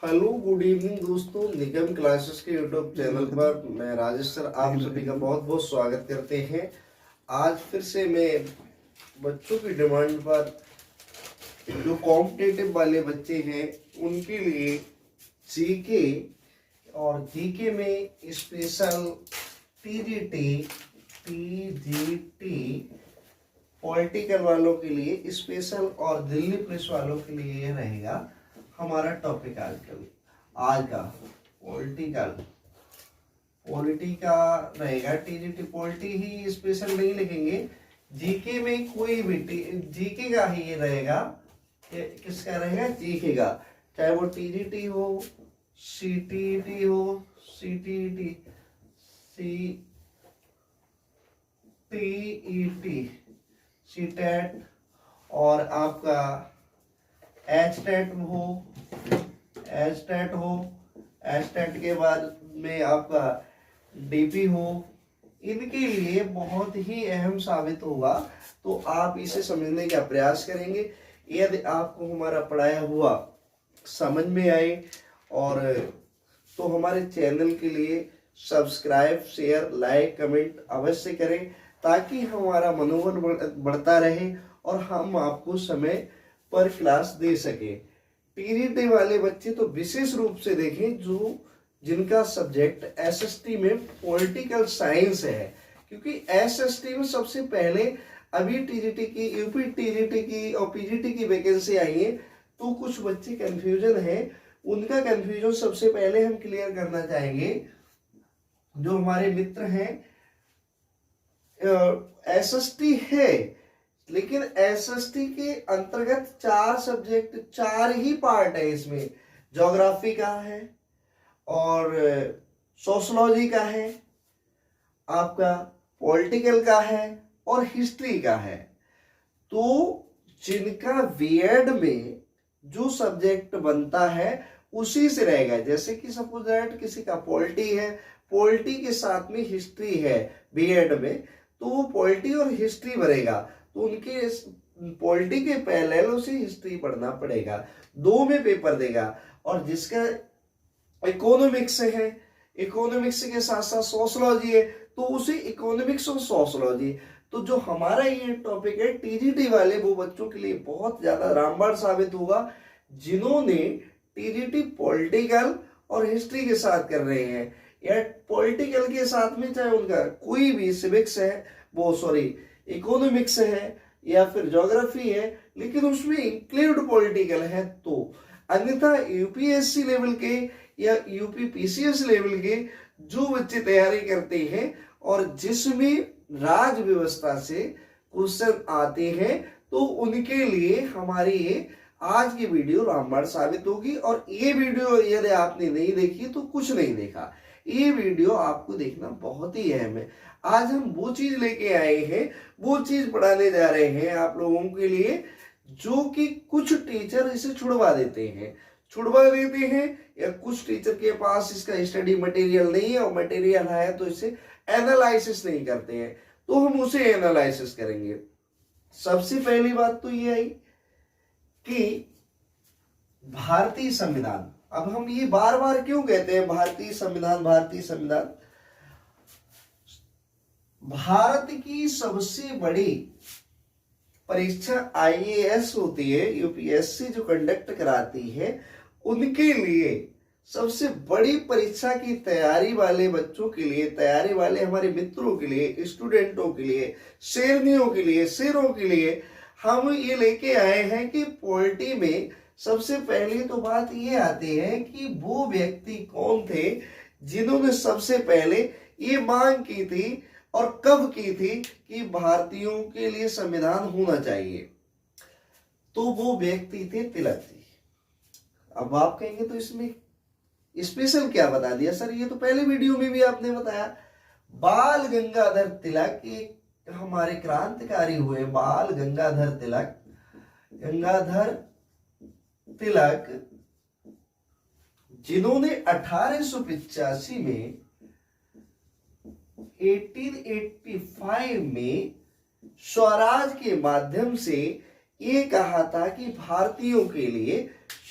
Hello good evening दोस्तों, निगम classes के YouTube channel पर मैं राजेश सर आप सभी का बहुत बहुत स्वागत करते हैं। आज फिर से मैं बच्चों की डिमांड पर जो कॉम्पिटिटिव वाले बच्चे हैं उनके लिए जीके और जीके में स्पेशल टीजीटी पॉलिटिकल वालों के लिए स्पेशल और दिल्ली पुलिस वालों के लिए ये रहेगा हमारा टॉपिक आज का पॉलिटी का रहेगा। टीजीटी पॉलिटी ही स्पेशल नहीं लिखेंगे, जीके में कोई भी जीके का ही ये रहेगा। किसका रहेगा? जीके का, चाहे वो टीजीटी हो, सीटीटी हो, सीटीटी, सीटीईटी, सीटेट और आपका एचटेट के बाद में आपका डीपी हो। इनके लिए बहुत ही अहम साबित होगा, तो आप इसे समझने का प्रयास करेंगे। यदि आपको हमारा पढ़ाया हुआ समझ में आए और तो हमारे चैनल के लिए सब्सक्राइब, शेयर, लाइक, कमेंट अवश्य करें ताकि हमारा मनोबल बढ़ता रहे और हम आपको समय पर क्लास दे सके। टीजीटी वाले बच्चे तो विशेष रूप से देखें जिनका सब्जेक्ट एसएसटी में पॉलिटिकल साइंस है, क्योंकि एसएसटी में सबसे पहले अभी टीजीटी की, यूपी टीजीटी की और पीजीटी की वैकेंसी आई है, तो कुछ बच्चे कंफ्यूजन है। उनका कंफ्यूजन सबसे पहले हम क्लियर करना चाहेंगे। जो हमारे मित्र हैं, एसएसटी है लेकिन एसएसटी के अंतर्गत 4 सब्जेक्ट, 4 ही पार्ट है इसमें। ज्योग्राफी का है और सोशलॉजी का है, आपका पॉलिटिकल का है और हिस्ट्री का है। तो जिनका बीएड में जो सब्जेक्ट बनता है उसी से रहेगा। जैसे कि सपोज दैट किसी का पॉलिटी है, पॉलिटी के साथ में हिस्ट्री है बीएड में, तो वो पॉलिटी और हिस्ट्री भरेगा, तो उनके पॉलिटी के पैरेलल उसे हिस्ट्री पढ़ना पड़ेगा। 2 में पेपर देगा। और जिसका इकोनॉमिक्स है, इकोनॉमिक्स के साथ साथ सोशलॉजी है, तो उसे इकोनॉमिक्स और सोशलॉजी। तो जो हमारा ये टॉपिक है टीजीटी वाले, वो बच्चों के लिए बहुत ज्यादा रामबाण साबित होगा जिन्होंने टीजीटी पॉलिटिकल और हिस्ट्री के साथ कर रहे हैं, या पॉलिटिकल के साथ में चाहे उनका कोई भी सिविक्स है, वो सॉरी इकोनॉमिक्स है या फिर ज्योग्राफी है, लेकिन उसमें इंक्लूड पॉलिटिकल है। तो अन्यथा यूपीएससी लेवल के या यूपी पीसीएस लेवल के जो बच्चे तैयारी करते हैं और जिसमें राज व्यवस्था से क्वेश्चन आते हैं, तो उनके लिए हमारी ये आज की वीडियो रामबाण साबित होगी। और ये वीडियो यदि आपने नहीं देखी तो कुछ नहीं देखा, ये वीडियो आपको देखना बहुत ही अहम है। आज हम वो चीज लेके आए हैं, वो चीज पढ़ाने जा रहे हैं आप लोगों के लिए, जो कि कुछ टीचर इसे छुड़वा देते हैं या कुछ टीचर के पास इसका स्टडी मटेरियल नहीं है, और मटेरियल है तो इसे एनालिसिस नहीं करते हैं, तो हम उसे एनालिसिस करेंगे। सबसे पहली बात तो ये आई कि भारतीय संविधान। अब हम ये बार बार क्यों कहते हैं भारतीय संविधान, भारतीय संविधान? भारत की सबसे बड़ी परीक्षा आईएएस होती है, यूपीएससी जो कंडक्ट कराती है, उनके लिए सबसे बड़ी परीक्षा की तैयारी वाले बच्चों के लिए, तैयारी वाले हमारे मित्रों के लिए, स्टूडेंटों के लिए, शेरनियों के लिए, शेरों के लिए हम ये लेके आए हैं कि पॉलिटी में सबसे पहले तो बात ये आती है कि वो व्यक्ति कौन थे जिन्होंने सबसे पहले ये मांग की थी और कब की थी कि भारतीयों के लिए संविधान होना चाहिए। तो वो व्यक्ति थे तिलक जी। अब आप कहेंगे तो इसमें स्पेशल क्या बता दिया सर, ये तो पहले वीडियो में भी आपने बताया। बाल गंगाधर तिलक एक हमारे क्रांतिकारी हुए, बाल गंगाधर तिलक जिन्होंने 1885 में 1885 में स्वराज के माध्यम से ये कहा था कि भारतीयों के लिए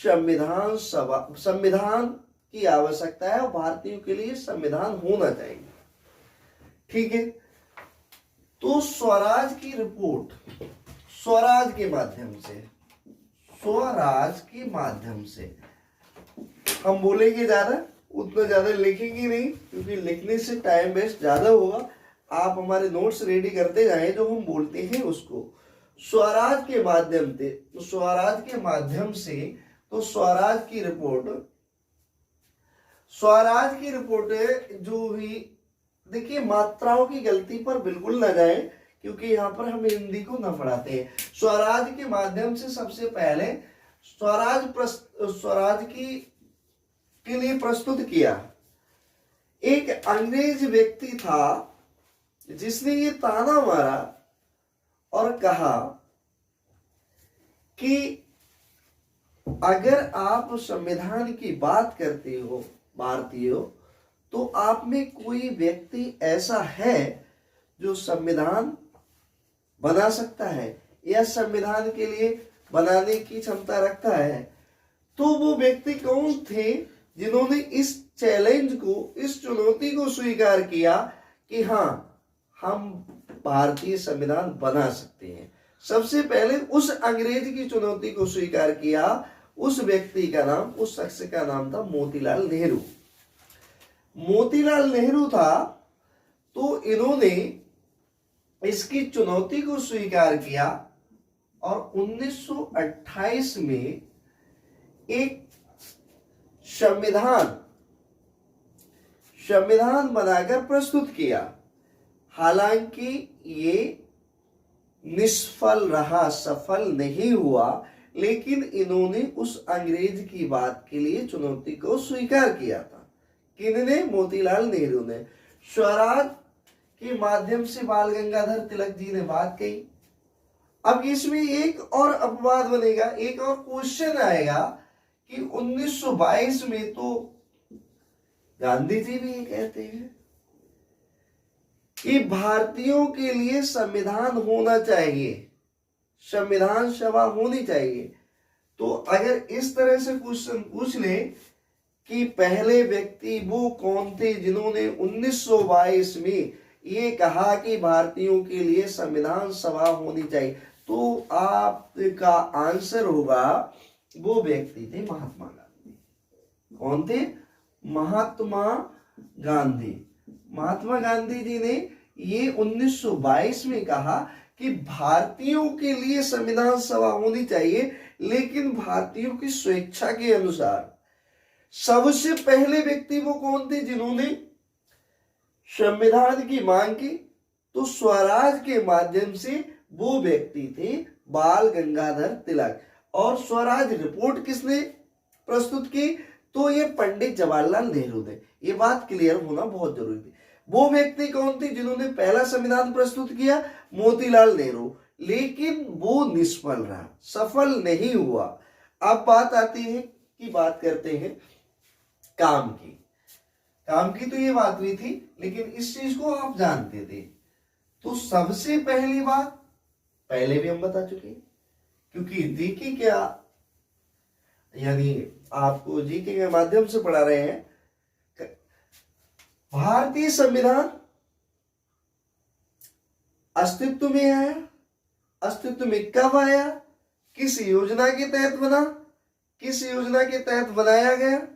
संविधान सभा, संविधान की आवश्यकता है और भारतीयों के लिए संविधान होना चाहिए। ठीक है, तो स्वराज की रिपोर्ट, स्वराज के माध्यम से, स्वराज के माध्यम से हम बोलेंगे ज्यादा, उतना ज्यादा लिखेंगे नहीं क्योंकि लिखने से टाइम वेस्ट ज्यादा होगा। आप हमारे नोट्स रेडी करते जाएं जो हम बोलते हैं उसको। स्वराज के माध्यम से, तो स्वराज के माध्यम से, तो स्वराज की रिपोर्ट, स्वराज की रिपोर्ट जो भी, देखिए मात्राओं की गलती पर बिल्कुल न जाए क्योंकि यहाँ पर हम हिंदी को न पढ़ाते हैं। स्वराज के माध्यम से सबसे पहले स्वराज की के लिए प्रस्तुत किया एक अंग्रेज व्यक्ति था जिसने ये ताना मारा और कहा कि अगर आप संविधान की बात करते हो भारतीयों, तो आप में कोई व्यक्ति ऐसा है जो संविधान बना सकता है या संविधान के लिए बनाने की क्षमता रखता है। तो वो व्यक्ति कौन थे जिन्होंने इस चैलेंज को, इस चुनौती को स्वीकार किया कि हाँ, हम भारतीय संविधान बना सकते हैं। सबसे पहले उस अंग्रेज की चुनौती को स्वीकार किया, उस व्यक्ति का नाम, उस शख्स का नाम था मोतीलाल नेहरू। मोतीलाल नेहरू था। तो इन्होंने इसकी चुनौती को स्वीकार किया और 1928 में एक संविधान बनाकर प्रस्तुत किया। हालांकि ये निष्फल रहा, सफल नहीं हुआ, लेकिन इन्होंने उस अंग्रेज की बात के लिए चुनौती को स्वीकार किया था। किन्होंने? मोतीलाल नेहरू ने। स्वराज के माध्यम से बाल गंगाधर तिलक जी ने बात कही। अब इसमें एक और अपवाद बनेगा, एक और क्वेश्चन आएगा कि 1922 में तो गांधी जी भी ये कहते हैं कि भारतीयों के लिए संविधान होना चाहिए, संविधान सभा होनी चाहिए। तो अगर इस तरह से क्वेश्चन पूछ ले कि पहले व्यक्ति वो कौन थे जिन्होंने 1922 में ये कहा कि भारतीयों के लिए संविधान सभा होनी चाहिए, तो आपका आंसर होगा वो व्यक्ति थे महात्मा गांधी। कौन थे? महात्मा गांधी। महात्मा गांधी जी ने ये 1922 में कहा कि भारतीयों के लिए संविधान सभा होनी चाहिए, लेकिन भारतीयों की स्वेच्छा के अनुसार। सबसे पहले व्यक्ति वो कौन थे जिन्होंने संविधान की मांग की? तो स्वराज के माध्यम से वो व्यक्ति थे बाल गंगाधर तिलक। और स्वराज रिपोर्ट किसने प्रस्तुत की? तो ये पंडित जवाहरलाल नेहरू ने। ये बात क्लियर होना बहुत जरूरी थी। वो व्यक्ति कौन थे जिन्होंने पहला संविधान प्रस्तुत किया? मोतीलाल नेहरू। लेकिन वो निष्फल रहा, सफल नहीं हुआ। अब बात आती है कि बात करते हैं काम की। काम की तो ये बात हुई थी, लेकिन इस चीज को आप जानते थे। तो सबसे पहली बात पहले भी हम बता चुके हैं, क्योंकि जीके क्या, यानी आपको जीके के माध्यम से पढ़ा रहे हैं। भारतीय संविधान अस्तित्व में आया, अस्तित्व में कब आया, किस योजना के तहत बना, किस योजना के तहत बनाया गया,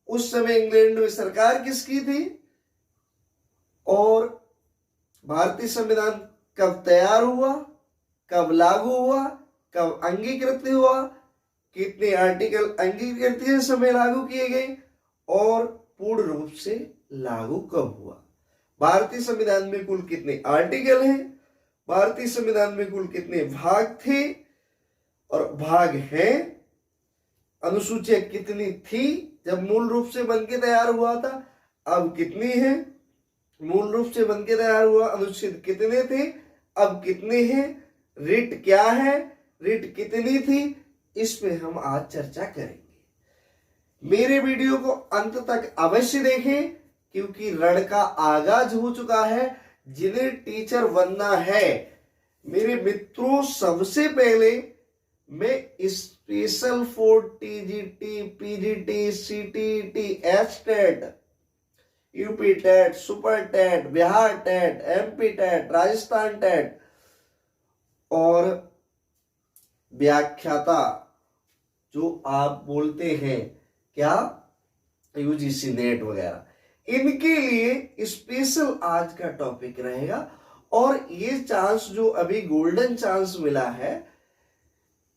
उस समय इंग्लैंड में सरकार किसकी थी, और भारतीय संविधान कब तैयार हुआ, कब लागू हुआ, कब अंगीकृत हुआ, कितने आर्टिकल अंगीकृत के समय लागू किए गए, और पूर्ण रूप से लागू कब हुआ। भारतीय संविधान में कुल कितने आर्टिकल हैं, भारतीय संविधान में कुल कितने भाग थे और भाग हैं, अनुसूचियां कितनी थी जब मूल रूप से बनके तैयार हुआ था, अब कितनी है, मूल रूप से बनके तैयार हुआ अनुच्छेद कितने थे, अब कितने हैं, रिट क्या है, रिट कितनी थी, इस पे हम आज चर्चा करेंगे। मेरे वीडियो को अंत तक अवश्य देखें, क्योंकि रण का आगाज हो चुका है। जिन्हें टीचर बनना है मेरे मित्रों, सबसे पहले में special for TGT, PGT, CTT, HTET, UP TET, super TET, Bihar TET, MP TET, Rajasthan TET और व्याख्याता जो आप बोलते हैं क्या, यूजीसी नेट वगैरह, इनके लिए स्पेशल आज का टॉपिक रहेगा। और ये चांस जो अभी गोल्डन चांस मिला है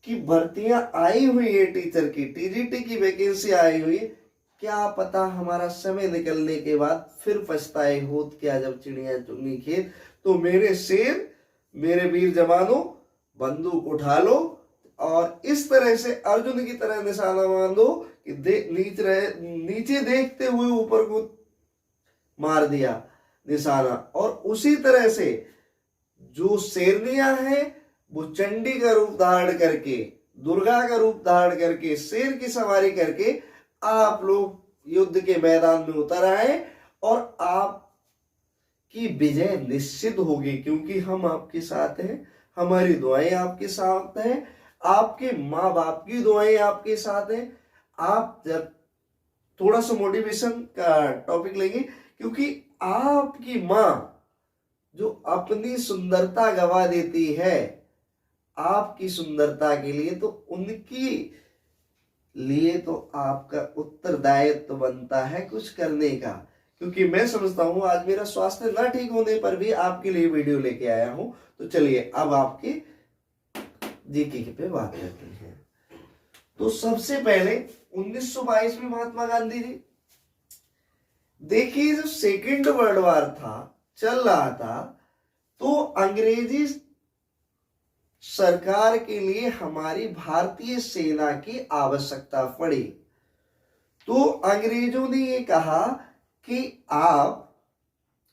कि भर्तियां आई हुई है टीचर की, टीजीटी की वैकेंसी आई हुई, क्या पता हमारा समय निकलने के बाद फिर पछताए होत क्या जब चिड़िया चुनी खेत। तो मेरे शेर, मेरे वीर जवानों, बंदूक उठा लो और इस तरह से अर्जुन की तरह निशाना मान दो कि नीचे देखते हुए ऊपर को मार दिया निशाना। और उसी तरह से जो शेरनियां हैं वो चंडी का रूप धारण करके, दुर्गा का रूप धारण करके, शेर की सवारी करके आप लोग युद्ध के मैदान में उतर आए और आपकी विजय निश्चित होगी, क्योंकि हम आपके साथ हैं, हमारी दुआएं आपके साथ हैं, आपके माँ बाप की दुआएं आपके साथ हैं। आप जब थोड़ा सा मोटिवेशन का टॉपिक लेंगे, क्योंकि आपकी माँ जो अपनी सुंदरता गवा देती है आपकी सुंदरता के लिए, तो उनकी लिए तो आपका उत्तरदायित्व बनता है कुछ करने का। क्योंकि मैं समझता हूं आज मेरा स्वास्थ्य ना ठीक होने पर भी आपके लिए वीडियो लेके आया हूं। तो चलिए अब आपके जीके पे बात करते हैं। तो सबसे पहले 1922 में महात्मा गांधी जी, देखिए जब सेकेंड वर्ल्ड वॉर था, चल रहा था, तो अंग्रेजी सरकार के लिए हमारी भारतीय सेना की आवश्यकता पड़ी। तो अंग्रेजों ने ये कहा कि आप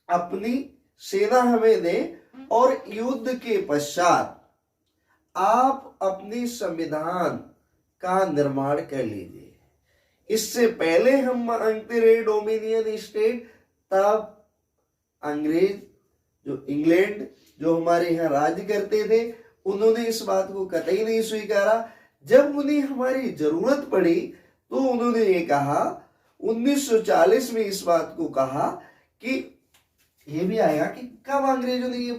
अपनी सेना हमें दें और युद्ध के पश्चात आप अपनी संविधान का निर्माण कर लीजिए। इससे पहले हम मांगते रहे डोमिनियन स्टेट, तब अंग्रेज जो इंग्लैंड जो हमारे यहाँ राज्य करते थे उन्होंने इस बात को कतई नहीं स्वीकारा। जब उन्हें हमारी जरूरत पड़ी तो उन्होंने ये कहा, 1940 में इस बात को कहा कि ये भी आएगा कि कब अंग्रेजों ने ये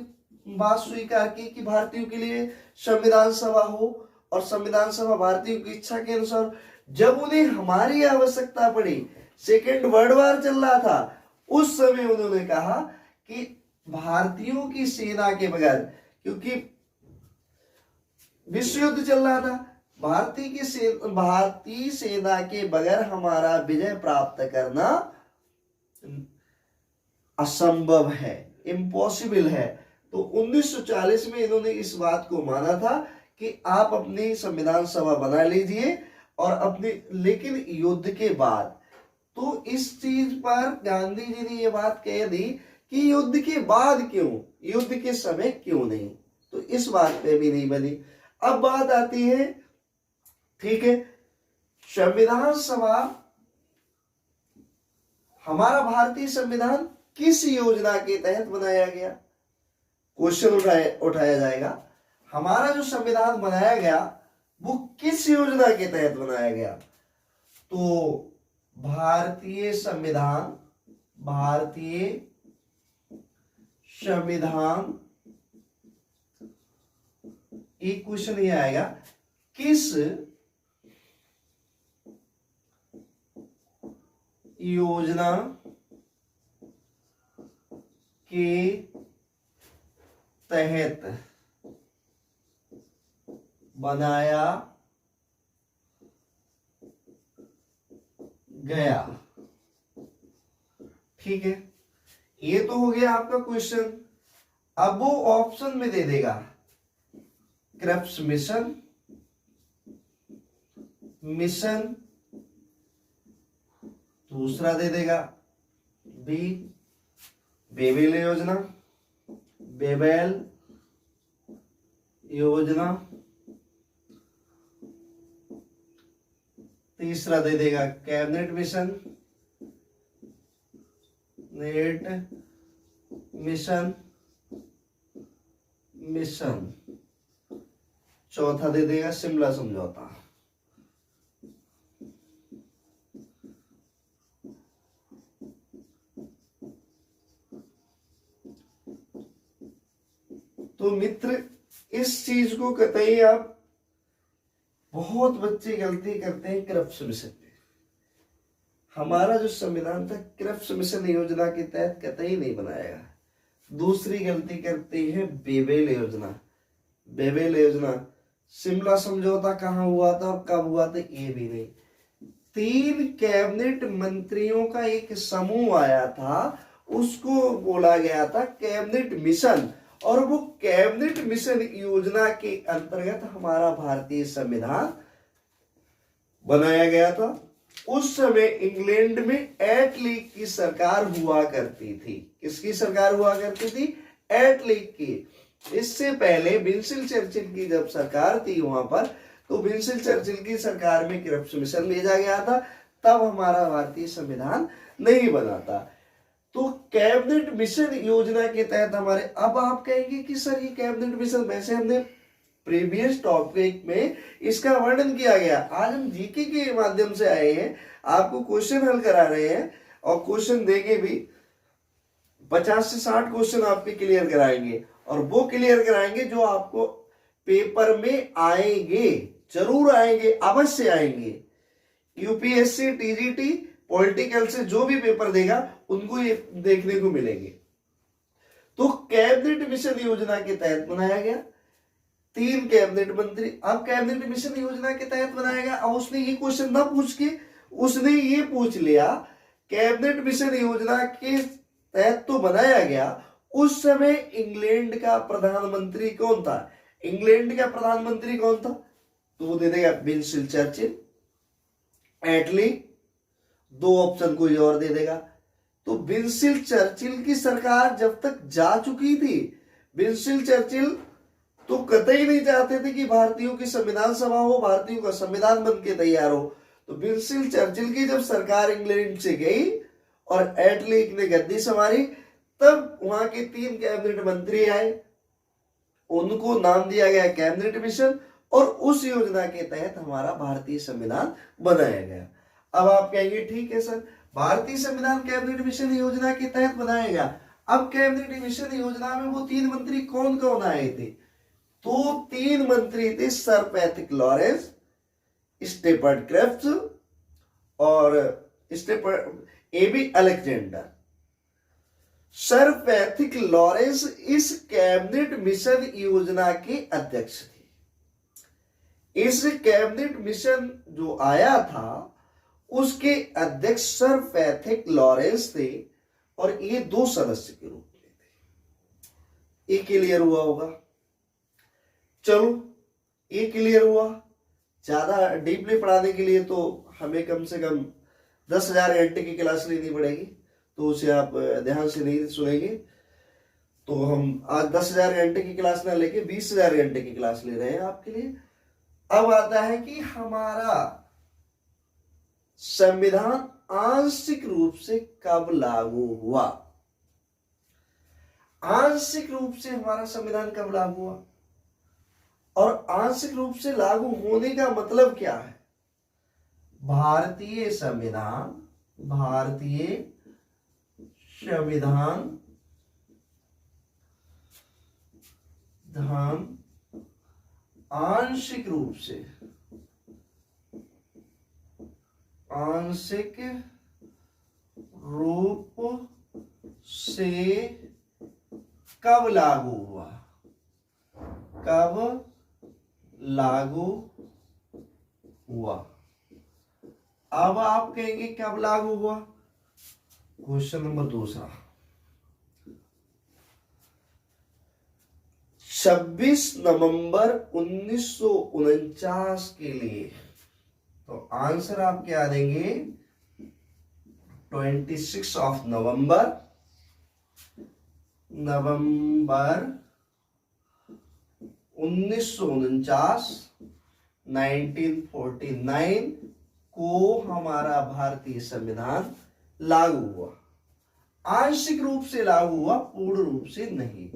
बात स्वीकार की कि भारतीयों के लिए संविधान सभा हो, और संविधान सभा भारतीयों की इच्छा के अनुसार। जब उन्हें हमारी आवश्यकता पड़ी, सेकेंड वर्ल्ड वॉर चल रहा था, उस समय उन्होंने कहा कि भारतीयों की सेना के बगैर, क्योंकि विश्व युद्ध चल रहा था, भारतीय सेना के बगैर हमारा विजय प्राप्त करना असंभव है, इम्पॉसिबल है। तो 1940 में इन्होंने इस बात को माना था कि आप अपनी संविधान सभा बना लीजिए और अपनी, लेकिन युद्ध के बाद तो इस चीज पर गांधी जी ने ये बात कह दी कि युद्ध के बाद क्यों, युद्ध के समय क्यों नहीं। तो इस बात पे भी नहीं बनी। अब बात आती है, ठीक है, संविधान सभा, हमारा भारतीय संविधान किस योजना के तहत बनाया गया, क्वेश्चन उठाया जाएगा। हमारा जो संविधान बनाया गया वो किस योजना के तहत बनाया गया। तो भारतीय संविधान एक क्वेश्चन ये आएगा, किस योजना के तहत बनाया गया। ठीक है, ये तो हो गया आपका क्वेश्चन। अब वो ऑप्शन में दे देगा, क्रिप्स मिशन, दूसरा दे देगा बी बेबेल योजना, तीसरा दे देगा कैबिनेट मिशन, चौथा दे देगा शिमला समझौता। तो मित्र इस चीज को कतई आप, बहुत बच्चे गलती करते हैं क्रिप्स मिशन में। हमारा जो संविधान था क्रिप्स मिशन योजना के तहत कतई नहीं बनाया। दूसरी गलती करते हैं बेबेल योजना। बेबेल योजना, शिमला समझौता कहाँ हुआ था और कब हुआ था ये भी नहीं। 3 कैबिनेट मंत्रियों का एक समूह आया था, उसको बोला गया था कैबिनेट मिशन, और वो कैबिनेट मिशन योजना के अंतर्गत हमारा भारतीय संविधान बनाया गया था। उस समय इंग्लैंड में एटली की सरकार हुआ करती थी। किसकी सरकार हुआ करती थी? एटली की। इससे पहले विंस्टन चर्चिल की जब सरकार थी वहां पर, तो विंस्टन चर्चिल की सरकार में क्रिप्स मिशन भेजा गया था, तब हमारा भारतीय संविधान नहीं बना था। तो कैबिनेट मिशन योजना के तहत हमारे, अब आप कहेंगे कि सर ये कैबिनेट मिशन, वैसे हमने प्रीवियस टॉपिक में इसका वर्णन किया गया। आज हम जीके के माध्यम से आए हैं, आपको क्वेश्चन हल करा रहे हैं और क्वेश्चन देंगे भी। 50 से 60 क्वेश्चन आपके क्लियर कराएंगे, और वो क्लियर कराएंगे जो आपको पेपर में आएंगे, जरूर आएंगे, अवश्य आएंगे। यूपीएससी, टीजीटी, पॉलिटिकल से जो भी पेपर देगा उनको ये देखने को मिलेंगे। तो कैबिनेट मिशन योजना के तहत बनाया गया 3 कैबिनेट मंत्री। अब कैबिनेट मिशन योजना के तहत बनाया गया, और उसने ये क्वेश्चन ना पूछ के उसने ये पूछ लिया कैबिनेट मिशन योजना के तहत तो बनाया गया, उस समय इंग्लैंड का प्रधानमंत्री कौन था? इंग्लैंड का प्रधानमंत्री कौन था? तो वो दे देगा विंस्टन चर्चिल, एटली, 2 ऑप्शन कोई और दे देगा। तो विंस्टन चर्चिल की सरकार जब तक जा चुकी थी, विंस्टन चर्चिल तो कतई नहीं चाहते थे कि भारतीयों की संविधान सभा हो, भारतीयों का संविधान बन के तैयार हो। तो विंस्टन चर्चिल की जब सरकार इंग्लैंड से गई और एटली ने गद्दी संभाली, तब वहां के 3 कैबिनेट मंत्री आए, उनको नाम दिया गया कैबिनेट मिशन, और उस योजना के तहत हमारा भारतीय संविधान बनाया गया। अब आप कहेंगे ठीक है सर, भारतीय संविधान कैबिनेट मिशन योजना के तहत बनाया गया। अब कैबिनेट मिशन योजना में वो 3 मंत्री कौन कौन आए थे? तो 3 मंत्री थे sir Patrick Lawrence, Stafford Cripps और A B Alexander. Sir Patrick Lawrence इस कैबिनेट मिशन योजना के अध्यक्ष थे। इस कैबिनेट मिशन जो आया था उसके अध्यक्ष सर पैट्रिक लॉरेंस थे, और ये 2 सदस्य के रूप में थे। ये क्लियर हुआ होगा? चलो, ये क्लियर हुआ। ज्यादा डीपली पढ़ाने के लिए तो हमें कम से कम 10,000 घंटे की क्लास लेनी पड़ेगी, तो उसे आप ध्यान से नहीं सुनेंगे। तो हम आज 10,000 घंटे की क्लास ना लेके 20,000 घंटे की क्लास ले रहे हैं आपके लिए। अब आता है कि हमारा संविधान आंशिक रूप से कब लागू हुआ? आंशिक रूप से हमारा संविधान कब लागू हुआ, और आंशिक रूप से लागू होने का मतलब क्या है? भारतीय संविधान आंशिक रूप से कब लागू हुआ? अब आप कहेंगे कब लागू हुआ? क्वेश्चन नंबर 2, 26 नवंबर 1949 के लिए। तो आंसर आप क्या देंगे? 26 ऑफ नवंबर 1949 1949 को हमारा भारतीय संविधान लागू हुआ। आंशिक रूप से लागू हुआ, पूर्ण रूप से नहीं।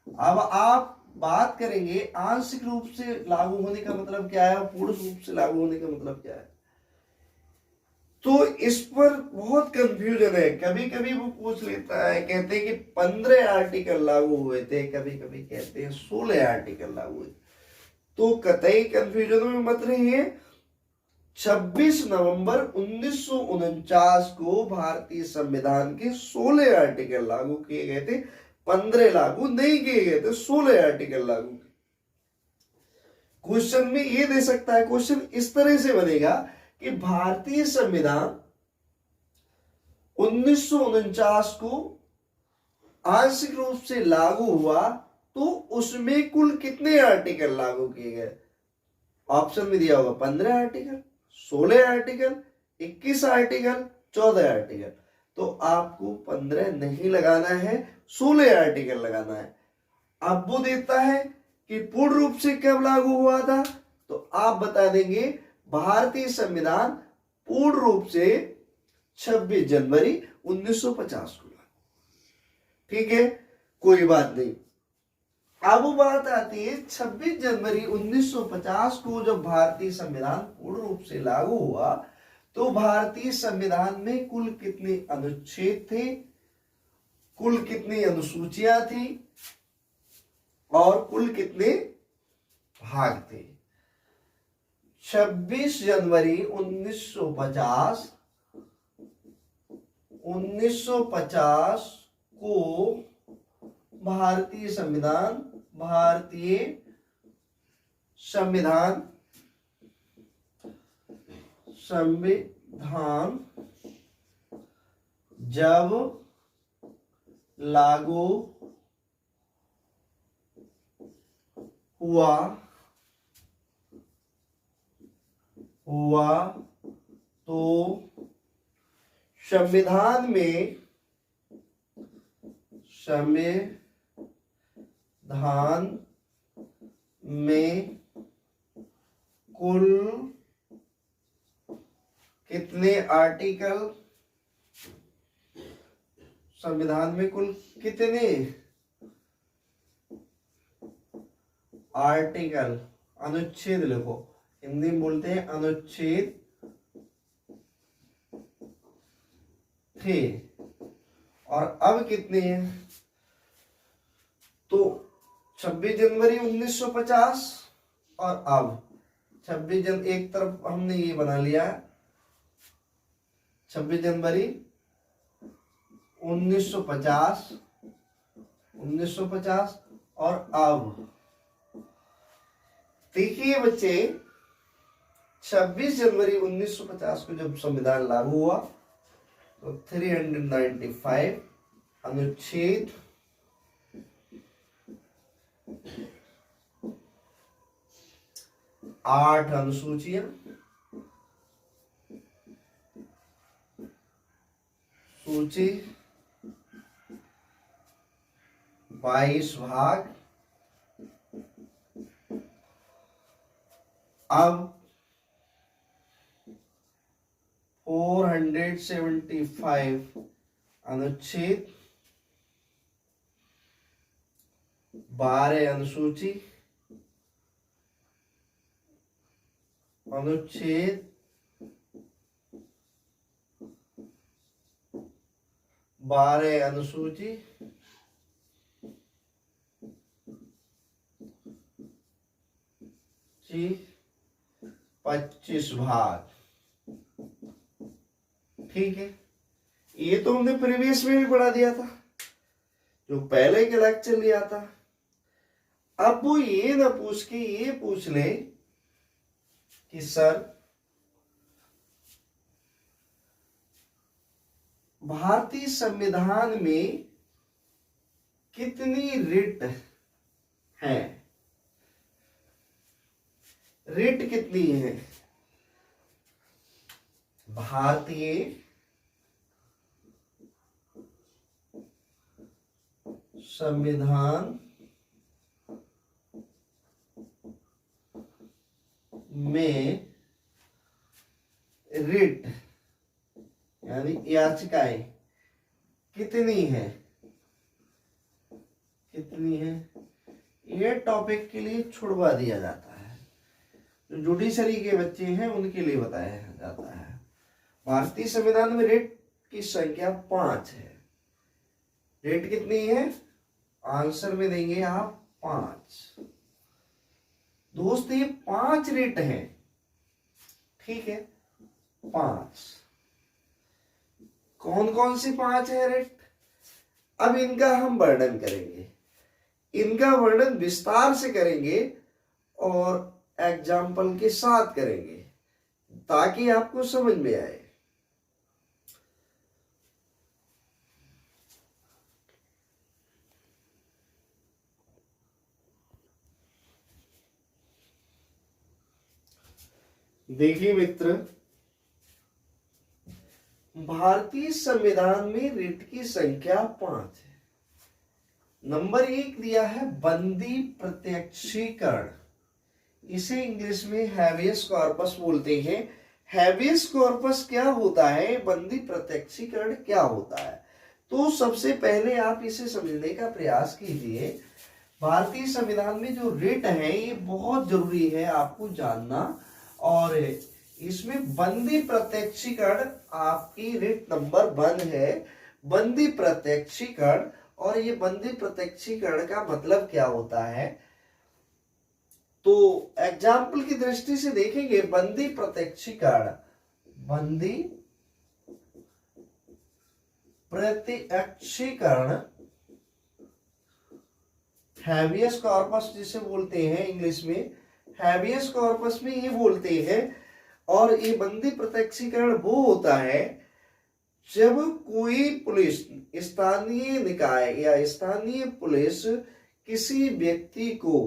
अब आप बात करेंगे आंशिक रूप से लागू होने का मतलब क्या है और पूर्ण रूप से लागू होने का मतलब क्या है। तो इस पर बहुत कंफ्यूजन है, कभी कभी वो पूछ लेता है, कहते हैं कि 15 आर्टिकल लागू हुए थे, कभी कभी कहते हैं 16 आर्टिकल लागू हुए। तो कतई कंफ्यूजन में मत रहिए। 26 नवंबर 1949 को भारतीय संविधान के 16 आर्टिकल लागू किए गए थे, 15 लागू नहीं किए गए थे, 16 आर्टिकल लागू। क्वेश्चन में ये दे सकता है, क्वेश्चन इस तरह से बनेगा कि भारतीय संविधान 1949 को आंशिक रूप से लागू हुआ, तो उसमें कुल कितने आर्टिकल लागू किए गए। ऑप्शन में दिया होगा 15 आर्टिकल, 16 आर्टिकल, 21 आर्टिकल, 14 आर्टिकल। तो आपको 15 नहीं लगाना है, 16 आर्टिकल लगाना है। अब वो देता है कि पूर्ण रूप से कब लागू हुआ था, तो आप बता देंगे भारतीय संविधान पूर्ण रूप से 26 जनवरी 1950 को लागू। ठीक है, कोई बात नहीं। अब बात आती है 26 जनवरी 1950 को जब भारतीय संविधान पूर्ण रूप से लागू हुआ, तो भारतीय संविधान में कुल कितने अनुच्छेद थे, कुल कितनी अनुसूचियां थी और कुल कितने भाग थे। 26 जनवरी 1950 को भारतीय संविधान जब लागू हुआ तो संविधान में कुल कितने आर्टिकल, संविधान में कुल कितने आर्टिकल, अनुच्छेद लिखो, हिंदी में बोलते हैं अनुच्छेद थे, और अब कितने हैं। तो 26 जनवरी 1950 और अब 26 एक तरफ हमने ये बना लिया 26 जनवरी 1950 और अब देखिए बच्चे, 26 जनवरी 1950 को जब संविधान लागू हुआ तो 395 अनुच्छेद, 8 अनुसूचियां, सूची 22 भाग। अब 475 अनुच्छेद, 12 अनुसूची, अनुच्छेद 12 अनुसूची, 25 भाग। ठीक है, ये तो हमने प्रीवियस में भी पढ़ा दिया था, जो पहले के लेक्चर लिया था। अब वो ये ना पूछ के ये पूछ ले कि सर भारतीय संविधान में कितनी रिट है, रिट कितनी है। भारतीय संविधान में रिट यानी याचिकाएं कितनी है, ये टॉपिक के लिए छुड़वा दिया जाता है। जो जुडिशरी के बच्चे हैं उनके लिए बताया जाता है। भारतीय संविधान में रिट की संख्या 5 है। रिट कितनी है? आंसर में देंगे आप 5। दोस्त ये 5 रिट हैं, ठीक है, 5। कौन कौन सी 5 है रिट? अब इनका हम वर्णन करेंगे, इनका वर्णन विस्तार से करेंगे और एग्जाम्पल के साथ करेंगे ताकि आपको समझ में आए। देखिए मित्र, भारतीय संविधान में रिट की संख्या 5 है। नंबर 1 दिया है बंदी प्रत्यक्षीकरण। इसे इंग्लिश में हैबियस कॉर्पस बोलते हैं। हैबियस कॉर्पस क्या होता है, बंदी प्रत्यक्षीकरण क्या होता है? तो सबसे पहले आप इसे समझने का प्रयास कीजिए। भारतीय संविधान में जो रिट है ये बहुत जरूरी है आपको जानना, और इसमें बंदी प्रत्यक्षीकरण आपकी रिट नंबर 1 है, बंदी प्रत्यक्षीकरण। और ये बंदी प्रत्यक्षीकरण का मतलब क्या होता है, तो एग्जाम्पल की दृष्टि से देखेंगे। बंदी प्रत्यक्षीकरण, बंदी प्रत्यक्षीकरण, हैबियस कॉर्पस जिसे बोलते हैं इंग्लिश में, हैबियस कॉर्पस में ये बोलते हैं। और ये बंदी प्रत्यक्षीकरण वो होता है जब कोई पुलिस, स्थानीय निकाय या स्थानीय पुलिस किसी व्यक्ति को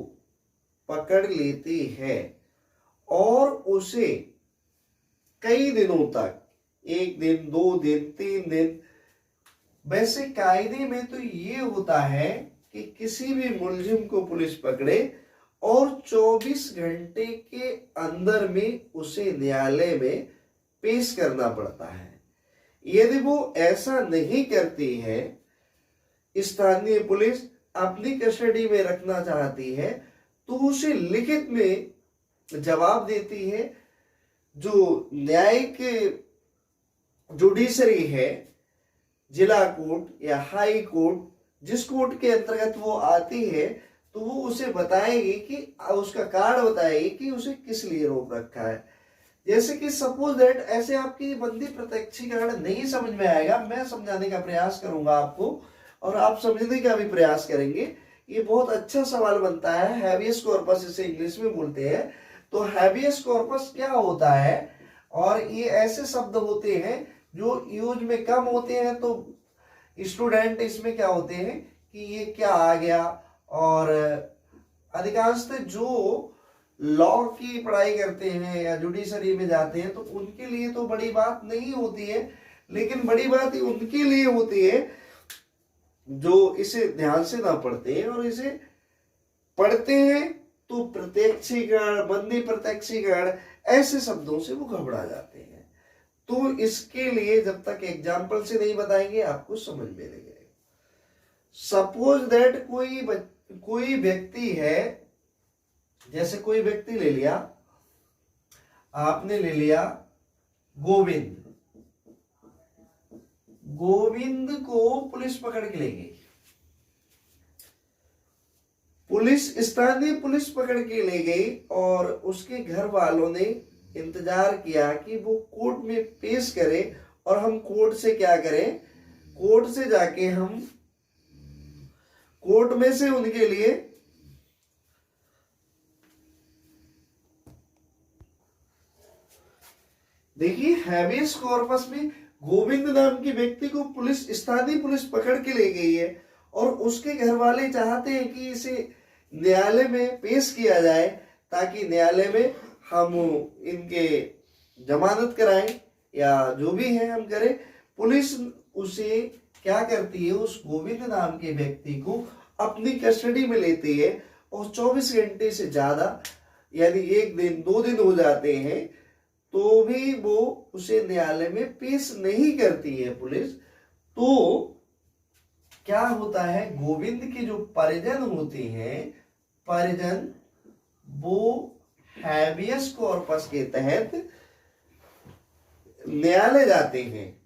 पकड़ लेती है और उसे कई दिनों तक, 1 दिन, 2 दिन, 3 दिन, वैसे कायदे में तो ये होता है कि किसी भी मुलजिम को पुलिस पकड़े और 24 घंटे के अंदर में उसे न्यायालय में पेश करना पड़ता है। यदि वो ऐसा नहीं करती है, स्थानीय पुलिस अपनी कस्टडी में रखना चाहती है, तो उसे लिखित में जवाब देती है। जो न्यायिक जुडिशरी है, जिला कोर्ट या हाई कोर्ट, जिस कोर्ट के अंतर्गत वो आती है, तो वो उसे बताएगी कि उसका कारण बताएगी कि उसे किस लिए रोक रखा है। जैसे कि सपोज दैट, ऐसे आपकी बंदी प्रत्यक्षीकरण नहीं समझ में आएगा, मैं समझाने का प्रयास करूंगा आपको और आप समझने का भी प्रयास करेंगे। ये बहुत अच्छा सवाल बनता है। हैबियस कॉर्पस इसे इंग्लिश में बोलते हैं। तो हैबियस कॉर्पस क्या होता है, और ये ऐसे शब्द होते हैं जो यूज में कम होते हैं, तो स्टूडेंट इसमें क्या होते हैं कि ये क्या आ गया। और अधिकांशतः जो लॉ की पढ़ाई करते हैं या जुडिशरी में जाते हैं, तो उनके लिए तो बड़ी बात नहीं होती है, लेकिन बड़ी बात उनके लिए होती है जो इसे ध्यान से ना पढ़ते हैं, और इसे पढ़ते हैं तो प्रत्यक्षीकरण, बंदी प्रत्यक्षीकरण ऐसे शब्दों से वो घबरा जाते हैं। तो इसके लिए जब तक एग्जाम्पल से नहीं बताएंगे आपको समझ में नहीं आएगा। सपोज दैट कोई व्यक्ति है, जैसे कोई व्यक्ति ले लिया, आपने ले लिया गोविंद। गोविंद को पुलिस पकड़ के ले गई, स्थानीय पुलिस पकड़ के ले गई, और उसके घर वालों ने इंतजार किया कि वो कोर्ट में पेश करे, और हम कोर्ट से क्या करें, कोर्ट से जाके हम कोर्ट में से उनके लिए देखिए, हैबियस कॉर्पस में गोविंद नाम के व्यक्ति को स्थानीय पुलिस पकड़ के ले गई है, और उसके घर वाले चाहते हैं कि इसे न्यायालय में पेश किया जाए ताकि न्यायालय में हम इनके जमानत कराएं या जो भी है हम करें। पुलिस उसे क्या करती है, उस गोविंद नाम के व्यक्ति को अपनी कस्टडी में लेती है, और 24 घंटे से ज्यादा, यानी 1 दिन 2 दिन हो जाते हैं, तो भी वो उसे न्यायालय में पेश नहीं करती है पुलिस। तो क्या होता है, गोविंद के जो परिजन होते हैं, परिजन वो हैबियस कॉर्पस के तहत न्यायालय जाते हैं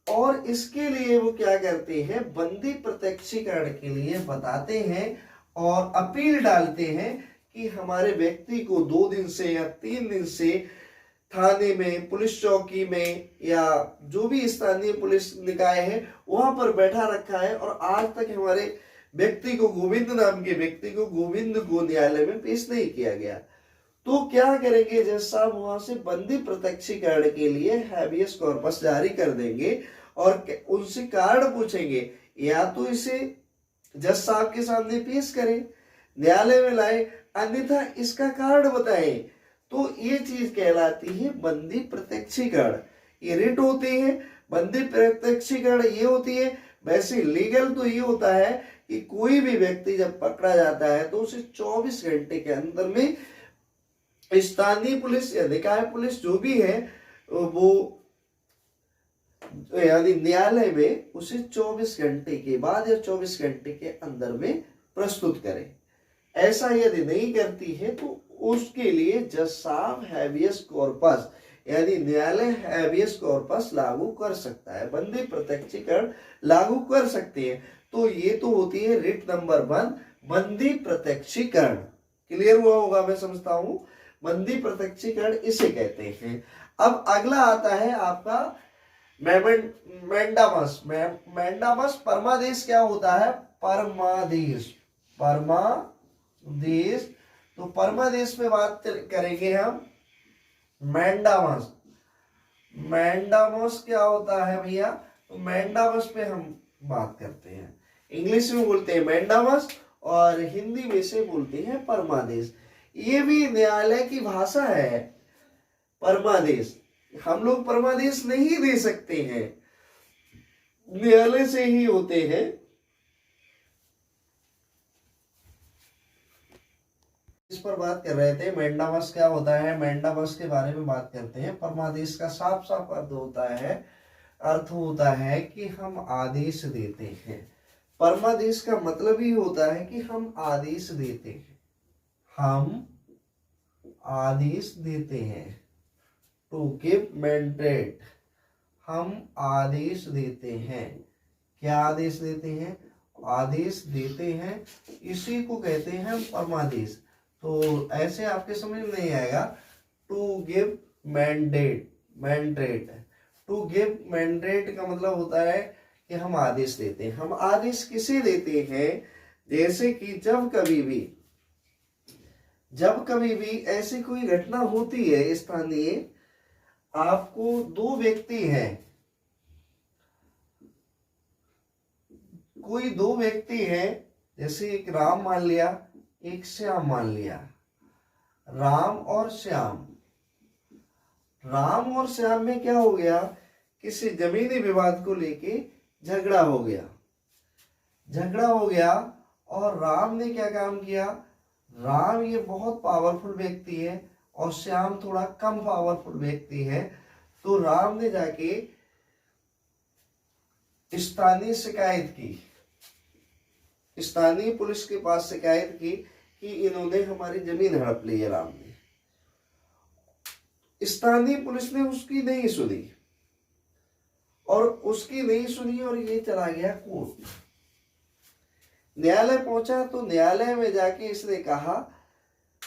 और इसके लिए वो क्या करते हैं, बंदी प्रत्यक्षीकरण के लिए बताते हैं और अपील डालते हैं कि हमारे व्यक्ति को 2 दिन से या 3 दिन से थाने में, पुलिस चौकी में या जो भी स्थानीय पुलिस निकाय है वहां पर बैठा रखा है और आज तक हमारे व्यक्ति को, गोविंद नाम के व्यक्ति को, गोविंद को न्यायालय में पेश नहीं किया गया। तो क्या करेंगे जज साहब, वहां से बंदी प्रत्यक्षीकरण के लिए हैबियस कॉर्पस जारी कर देंगे और उनसे कारण पूछेंगे, या तो इसे जज साहब के सामने पेश करें, न्यायालय में लाए, अन्यथा इसका कारण बताएं। तो ये चीज कहलाती है बंदी प्रत्यक्षीकरण। ये रिट होती है, बंदी प्रत्यक्षीकरण ये होती है। वैसे लीगल तो ये होता है कि कोई भी व्यक्ति जब पकड़ा जाता है तो उसे 24 घंटे के अंदर में स्थानीय पुलिस या निकाय पुलिस जो भी है वो यानी न्यायालय में उसे 24 घंटे के बाद या 24 घंटे के अंदर में प्रस्तुत करे। ऐसा यदि नहीं करती है तो उसके लिए जज साहब हैबियस कॉर्पस यानी न्यायालय हैबियस कॉर्पस लागू कर सकता है, बंदी प्रत्यक्षीकरण लागू कर सकते हैं। तो ये तो होती है रिट नंबर 1, बंदी प्रत्यक्षीकरण। क्लियर हुआ होगा मैं समझता हूं, बंदी प्रत्यक्षीकरण इसे कहते हैं। अब अगला आता है आपका मैंडामस। मैंडामस परमादेश क्या होता है, परमादेश, परमादेश। तो परमादेश पे बात करेंगे हम। मैंडामस, मैंडामस क्या होता है भैया, तो मैंडामस पे हम बात करते हैं। इंग्लिश में बोलते हैं मैंडामस और हिंदी में से बोलते हैं परमादेश। ये भी न्यायालय की भाषा है परमादेश। हम लोग परमादेश नहीं दे सकते हैं, न्यायालय से ही होते हैं। इस पर बात कर रहे थे, मैंडामस क्या होता है, मैंडामस के बारे में बात करते हैं। परमादेश का साफ साफ अर्थ होता है कि हम आदेश देते हैं। परमादेश का मतलब ही होता है कि हम आदेश देते हैं, हम आदेश देते हैं। टू गिव मैंडेट, हम आदेश देते हैं। क्या आदेश देते हैं, आदेश देते हैं, इसी को कहते हैं हम परमादेश। तो ऐसे आपके समझ में नहीं आएगा। To give mandate, mandate, to give mandate का मतलब होता है कि हम आदेश देते हैं। हम आदेश किसे देते हैं, जैसे कि जब कभी भी ऐसी कोई घटना होती है स्थानीय, आपको 2 व्यक्ति हैं, कोई 2 व्यक्ति हैं, जैसे एक राम मान लिया, एक श्याम मान लिया, राम और श्याम। राम और श्याम में क्या हो गया, किसी जमीनी विवाद को लेके झगड़ा हो गया और राम ने क्या काम किया, राम ये बहुत पावरफुल व्यक्ति है और श्याम थोड़ा कम पावरफुल व्यक्ति है। तो राम ने जाके स्थानीय शिकायत की, स्थानीय पुलिस के पास शिकायत की कि इन्होंने हमारी जमीन हड़प ली है राम ने। स्थानीय पुलिस ने उसकी नहीं सुनी और ये चला गया कोर्ट। न्यायालय पहुंचा तो न्यायालय में जाके इसने कहा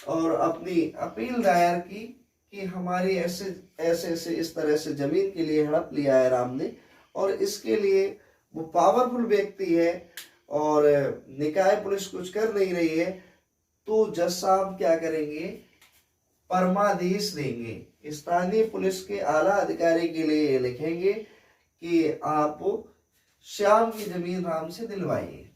और अपनी अपील दायर की कि हमारी ऐसे इस तरह से जमीन के लिए हड़प लिया है राम ने और इसके लिए वो पावरफुल व्यक्ति है और निकाय पुलिस कुछ कर नहीं रही है। तो जज साहब क्या करेंगे, परमादेश देंगे। स्थानीय पुलिस के आला अधिकारी के लिए लिखेंगे कि आप श्याम की जमीन राम से दिलवाइए,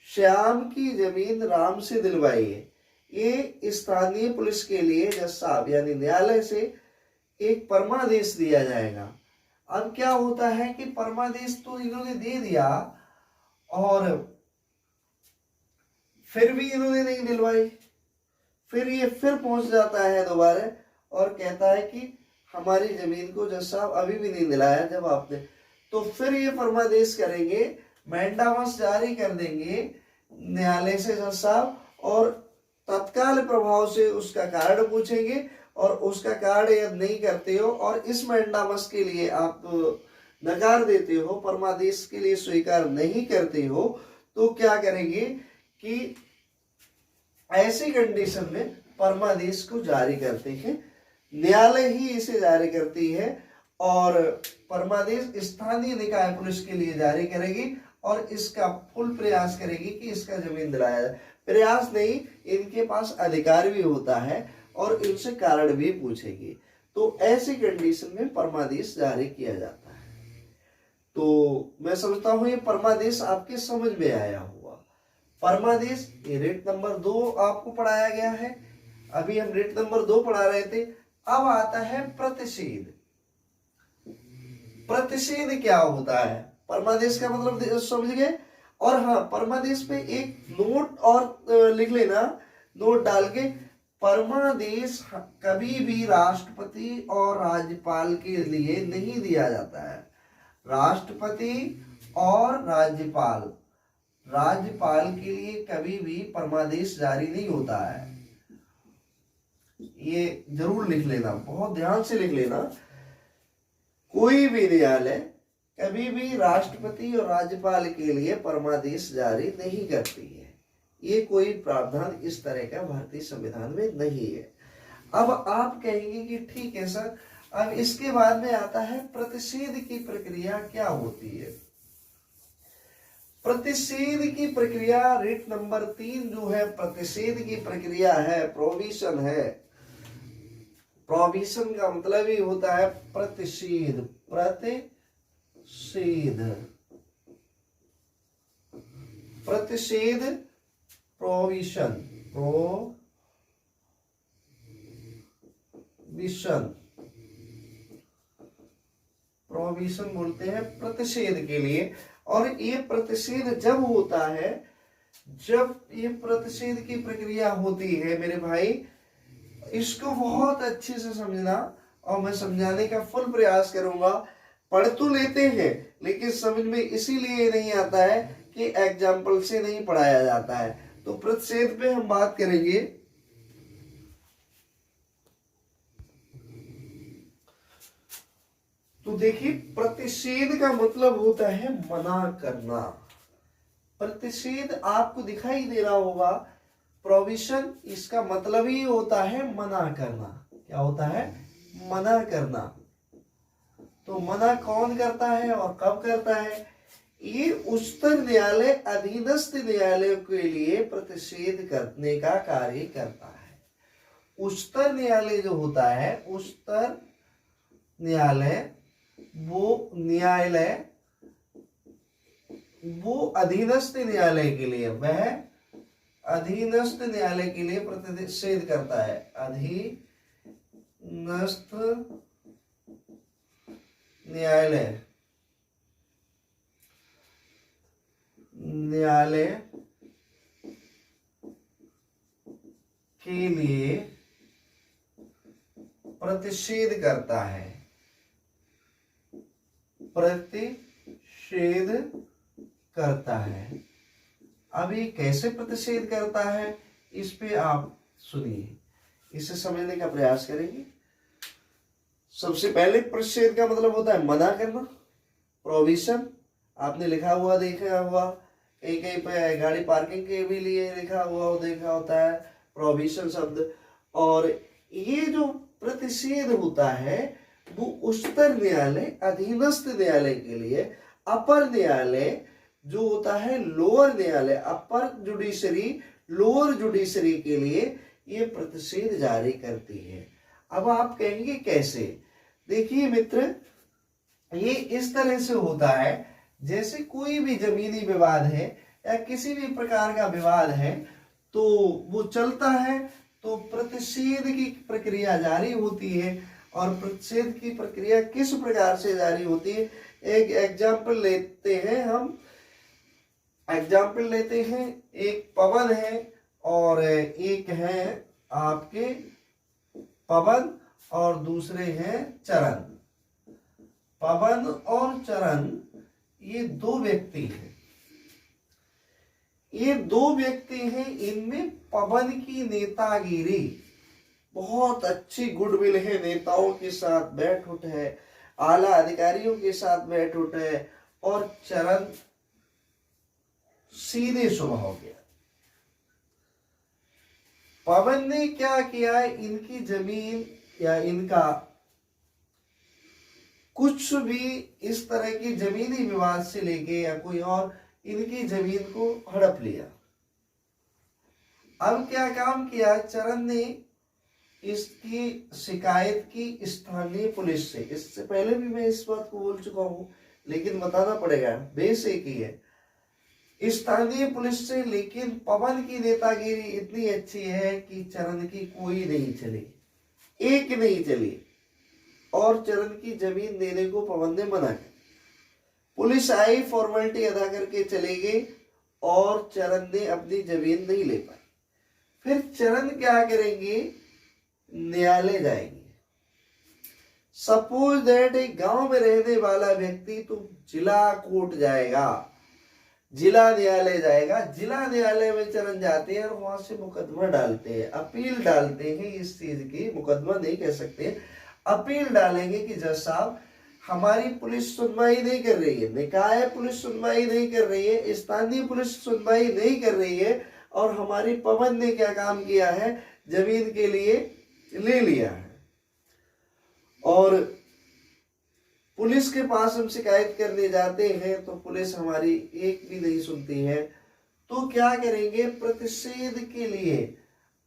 श्याम की जमीन राम से दिलवाइए। ये स्थानीय पुलिस के लिए जज साहब यानी न्यायालय से एक परमादेश दिया जाएगा। अब क्या होता है कि परमादेश तो इन्होंने दे दिया और फिर भी इन्होंने नहीं दिलवाई। फिर ये फिर पहुंच जाता है दोबारा और कहता है कि हमारी जमीन को जज साहब अभी भी नहीं दिलाया जब आपने। तो फिर ये फरमादेश करेंगे, मैंडामस जारी कर देंगे न्यायालय से जज साहब और तत्काल प्रभाव से उसका कारण पूछेंगे, और उसका कारण यदि नहीं करते हो और इस मैंडामस के लिए आप नकार देते हो, परमादेश के लिए स्वीकार नहीं करते हो, तो क्या करेंगे कि ऐसी कंडीशन में परमादेश को जारी करते हैं। न्यायालय ही इसे जारी करती है और परमादेश स्थानीय निकाय पुलिस के लिए जारी करेगी और इसका फुल प्रयास करेगी कि इसका जमीन दिलाया जाए। प्रयास नहीं, इनके पास अधिकार भी होता है और इनसे कारण भी पूछेगी। तो ऐसी कंडीशन में परमादेश जारी किया जाता है। तो मैं समझता हूं ये परमादेश आपके समझ में आया हुआ। परमादेश ये रेट नंबर 2 आपको पढ़ाया गया है। अभी हम रेट नंबर 2 पढ़ा रहे थे। अब आता है प्रतिषेध। प्रतिषेध क्या होता है? परमादेश का मतलब समझ गए। और हाँ, परमादेश पे एक नोट और लिख लेना, नोट डाल के, परमादेश कभी भी राष्ट्रपति और राज्यपाल के लिए नहीं दिया जाता है। राष्ट्रपति और राज्यपाल के लिए कभी भी परमादेश जारी नहीं होता है। ये जरूर लिख लेना, बहुत ध्यान से लिख लेना। कोई भी न्यायालय कभी भी राष्ट्रपति और राज्यपाल के लिए परमादेश जारी नहीं करती है। ये कोई प्रावधान इस तरह का भारतीय संविधान में नहीं है। अब आप कहेंगे कि ठीक है सर, अब इसके बाद में आता है प्रतिषेध की प्रक्रिया क्या होती है। प्रतिषेध की प्रक्रिया रेट नंबर 3 जो है, प्रतिषेध की प्रक्रिया है, प्रोविशन है। प्रोविशन का मतलब ही होता है प्रतिषेध। प्रतिषेध प्रोविशन बोलते हैं प्रतिषेध के लिए। और ये प्रतिषेध जब होता है, जब ये प्रतिषेध की प्रक्रिया होती है मेरे भाई, इसको बहुत अच्छे से समझना और मैं समझाने का फुल प्रयास करूंगा। पढ़ तो लेते हैं लेकिन समझ में इसीलिए नहीं आता है कि एग्जाम्पल से नहीं पढ़ाया जाता है। तो प्रतिषेध पे हम बात करेंगे। तो देखिए, प्रतिषेध का मतलब होता है मना करना। प्रतिषेध आपको दिखाई दे रहा होगा, प्रोविशन इसका मतलब ही होता है मना करना। क्या होता है? मना करना। तो मना कौन करता है और कब करता है? ये उच्चतर न्यायालय अधीनस्थ न्यायालय के लिए प्रतिषेध करने का कार्य करता है। उच्चतर न्यायालय जो होता है, उच्चतर न्यायालय वो अधीनस्थ न्यायालय के लिए, वह अधीनस्थ न्यायालय के लिए प्रतिषेध करता है। अधीनस्थ न्यायालय के लिए प्रतिषेध करता है। प्रतिषेध करता है। अब ये कैसे प्रतिषेध करता है, इस पे आप सुनिए, इसे समझने का प्रयास करेंगे। सबसे पहले प्रतिषेध का मतलब होता है मना करना। प्रोविशन आपने लिखा हुआ देखा हुआ, कहीं कहीं पे गाड़ी पार्किंग के भी लिए लिखा हुआ देखा होता है प्रोविशन शब्द। और ये जो प्रतिषेध होता है वो उच्चतर न्यायालय अधीनस्थ न्यायालय के लिए, अपर न्यायालय जो होता है लोअर न्यायालय, अपर जुडिशरी लोअर जुडिशरी के लिए ये प्रतिषेध जारी करती है। अब आप कहेंगे कैसे? देखिए मित्र, ये इस तरह से होता है जैसे कोई भी जमीनी विवाद है या किसी भी प्रकार का विवाद है तो वो चलता है, तो प्रतिषेध की प्रक्रिया जारी होती है। और प्रतिषेध की प्रक्रिया किस प्रकार से जारी होती है, एक एग्जाम्पल लेते हैं हम। एक पवन है और एक है आपके पवन और दूसरे हैं चरण। पवन और चरण ये दो व्यक्ति हैं। ये दो व्यक्ति हैं, इनमें पवन की नेतागिरी बहुत अच्छी गुडविल है, नेताओं के साथ बैठ उठ है, आला अधिकारियों के साथ बैठ उठ है, और चरण सीधे स्वभाव के। पवन ने क्या किया, इनकी जमीन या इनका कुछ भी इस तरह की जमीनी विवाद से लेके या कोई और इनकी जमीन को हड़प लिया। अब क्या काम किया, चरण ने इसकी शिकायत की स्थानीय पुलिस से। इससे पहले भी मैं इस बात को बोल चुका हूं, लेकिन बताना पड़ेगा, बेस एक ही है, स्थानीय पुलिस से। लेकिन पवन की नेतागिरी इतनी अच्छी है कि चरण की कोई नहीं चली, एक नहीं चली, और चरण की जमीन देने को पवन ने मना किया। पुलिस आई, फॉर्मेलिटी अदा करके चले गए, और चरण ने अपनी जमीन नहीं ले पाई। फिर चरण क्या करेंगे, न्यायालय जाएंगे। सपोज दैट एक गांव में रहने वाला व्यक्ति तो जिला कोर्ट जाएगा, जिला न्यायालय जाएगा। जिला न्यायालय में चरण जाते हैं और वहां से मुकदमा डालते हैं, अपील डालते हैं। इस चीज की मुकदमा नहीं कह सकते, अपील डालेंगे कि जज साहब हमारी पुलिस सुनवाई नहीं कर रही है, निकाय पुलिस सुनवाई नहीं कर रही है, स्थानीय पुलिस सुनवाई नहीं कर रही है, और हमारी पवन ने क्या काम किया है, जमीन के लिए ले लिया है, और पुलिस के पास हम शिकायत करने जाते हैं तो पुलिस हमारी एक भी नहीं सुनती है। तो क्या करेंगे, प्रतिषेध के लिए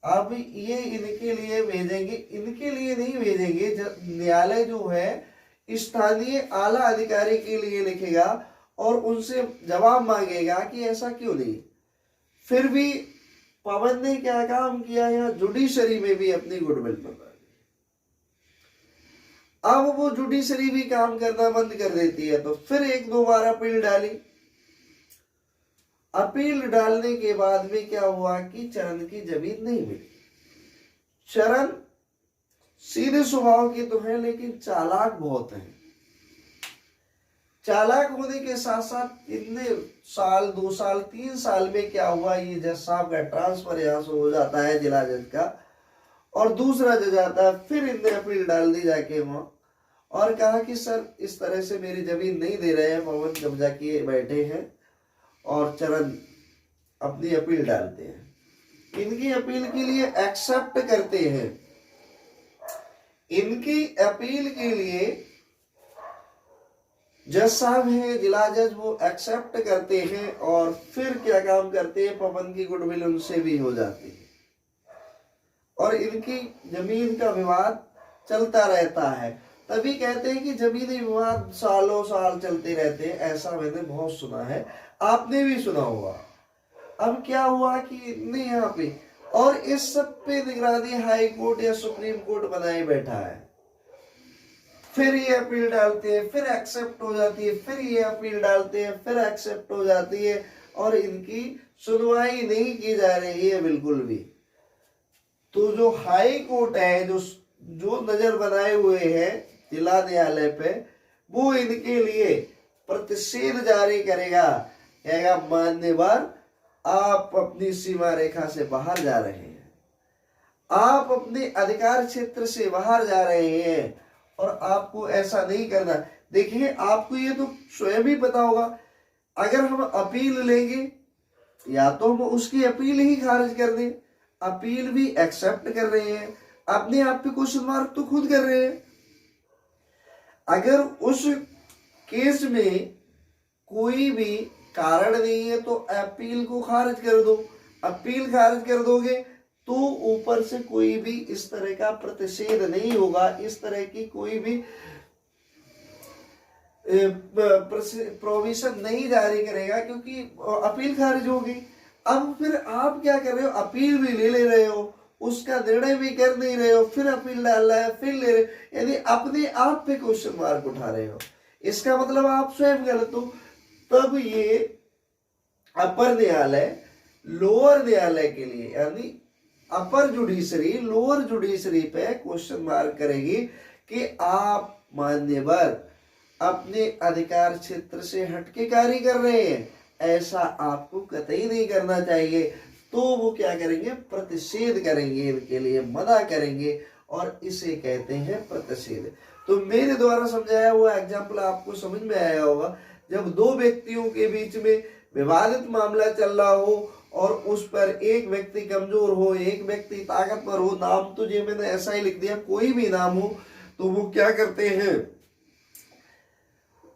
अब ये इनके लिए भेजेंगे, इनके लिए नहीं भेजेंगे। न्यायालय जो है स्थानीय आला अधिकारी के लिए लिखेगा और उनसे जवाब मांगेगा कि ऐसा क्यों नहीं। फिर भी पवन ने क्या काम किया, यहाँ जुडिशरी में भी अपनी गुडविल बना। अब वो जुडिशरी भी काम करना बंद कर देती है, तो फिर एक दो बार अपील डाली। अपील डालने के बाद में क्या हुआ कि चरण की जमीन नहीं मिली। चरण सीधे स्वभाव के तो है, लेकिन चालाक बहुत है। चालाक होने के साथ साथ इतने साल, 2 साल, 3 साल में क्या हुआ, ये जज साहब का ट्रांसफर यहाँ से हो जाता है जिला जज का, और दूसरा जज आता है। फिर इनने अपील डाल दी जाके वहां, और कहा कि सर इस तरह से मेरी जमीन नहीं दे रहे हैं, पवन कब्जा किए बैठे हैं, और चरण अपनी अपील डालते हैं। इनकी अपील के लिए एक्सेप्ट करते हैं, इनकी अपील के लिए जज साहब हैं, जिला जज, वो एक्सेप्ट करते हैं, और फिर क्या काम करते हैं, पवन की गुडविल उनसे भी हो जाती है, और इनकी जमीन का विवाद चलता रहता है। तभी कहते हैं कि जमीनी विवाद सालों साल चलते रहते हैं, ऐसा मैंने बहुत सुना है, आपने भी सुना होगा। अब क्या हुआ कि इतने यहाँ पे, और इस सब पे निगरानी हाई कोर्ट या सुप्रीम कोर्ट बनाए बैठा है। फिर ये अपील डालते हैं, फिर एक्सेप्ट हो जाती है, फिर ये अपील डालते हैं, फिर एक्सेप्ट हो जाती है, और इनकी सुनवाई नहीं की जा रही है बिल्कुल भी। तो जो हाई कोर्ट है, जो नजर बनाए हुए हैं जिला न्यायालय पे, वो इनके लिए प्रतिषेध जारी करेगा, कहेगा मान्यवर आप अपनी सीमा रेखा से बाहर जा रहे हैं, आप अपने अधिकार क्षेत्र से बाहर जा रहे हैं, और आपको ऐसा नहीं करना। देखिए आपको ये तो स्वयं भी पता होगा, अगर हम अपील लेंगे या तो हम उसकी अपील ही खारिज कर दें, अपील भी एक्सेप्ट कर रहे हैं, अपने आप पे क्वेश्चन मार्क तो खुद कर रहे हैं। अगर उस केस में कोई भी कारण नहीं है तो अपील को खारिज कर दो, अपील खारिज कर दोगे तो ऊपर से कोई भी इस तरह का प्रतिषेध नहीं होगा, इस तरह की कोई भी प्रोविजन नहीं जारी करेगा, क्योंकि अपील खारिज होगी। अब फिर आप क्या कर रहे हो, अपील भी ले रहे हो, उसका निर्णय भी कर नहीं रहे हो, फिर अपील डाल रहा है, फिर ले रहे, यानी अपने आप पे क्वेश्चन मार्क उठा रहे हो। इसका मतलब आप स्वयं गलत हो। तब ये अपर न्यायालय लोअर न्यायालय के लिए, यानी अपर जुडिशरी लोअर जुडिशरी पे क्वेश्चन मार्क करेगी कि आप मान्यवर अपने अधिकार क्षेत्र से हटके कार्य कर रहे हैं, ऐसा आपको कतई नहीं करना चाहिए। तो वो क्या करेंगे, प्रतिषेध करेंगे, इनके लिए मना करेंगे, और इसे कहते हैं प्रतिषेध। तो मेरे द्वारा समझाया हुआ एग्जाम्पल आपको समझ में आया होगा। जब दो व्यक्तियों के बीच में विवादित मामला चल रहा हो और उस पर एक व्यक्ति कमजोर हो, एक व्यक्ति ताकतवर हो, नाम तो जो मैंने ऐसा ही लिख दिया, कोई भी नाम हो, तो वो क्या करते हैं,